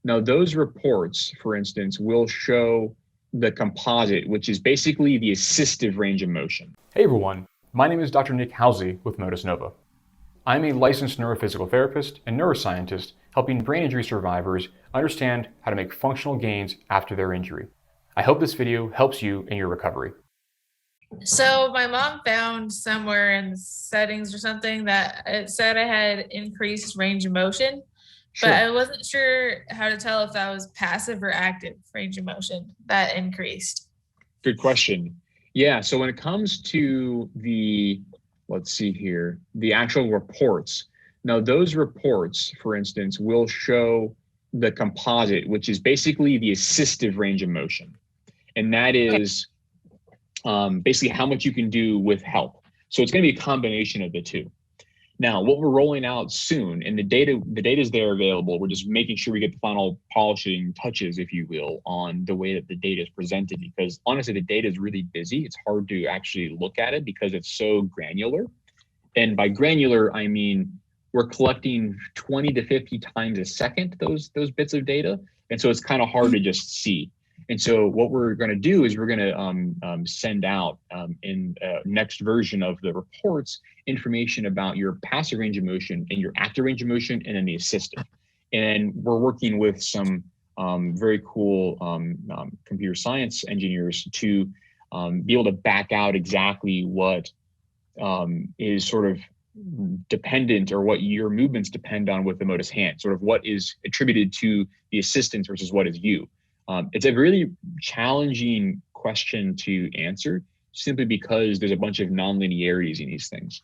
Now, those reports, for instance, will show the composite, which is basically the assistive range of motion. Hey everyone, my name is Dr. Nick Halsey with Motus Nova. I'm a licensed neurophysical therapist and neuroscientist helping brain injury survivors understand how to make functional gains after their injury. I hope this video helps you in your recovery. So my mom found somewhere in the settings or something that it said I had increased range of motion, Sure. but I wasn't sure how to tell if that was passive or active range of motion that increased. Good question. Yeah, so when it comes to let's see here, the actual reports. Now, those reports, for instance, will show the composite, which is basically the assistive range of motion. And that is basically how much you can do with help. So it's going to be a combination of the two. Now, what we're rolling out soon, and the data is there available. We're just making sure we get the final polishing touches, if you will, on the way that the data is presented, because honestly, the data is really busy. It's hard to actually look at it because it's so granular. And by granular, I mean, we're collecting 20 to 50 times a second, those bits of data. And so it's kind of hard to just see. And so what we're going to do is we're going to send out in next version of the reports information about your passive range of motion and your active range of motion, and then the assistive. And we're working with some very cool computer science engineers to be able to back out exactly what is sort of dependent, or what your movements depend on with the Motus hand, sort of what is attributed to the assistance versus what is you. It's a really challenging question to answer, simply because there's a bunch of nonlinearities in these things.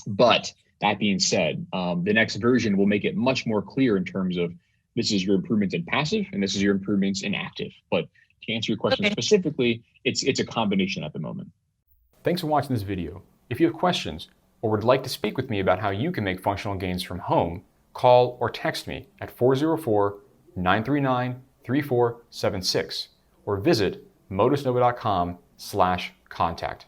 But that being said, the next version will make it much more clear in terms of this is your improvements in passive and this is your improvements in active. But to answer your question specifically, it's a combination at the moment. Thanks for watching this video. If you have questions or would like to speak with me about how you can make functional gains from home, call or text me at 404-939-3476 or visit motusnova.com/contact.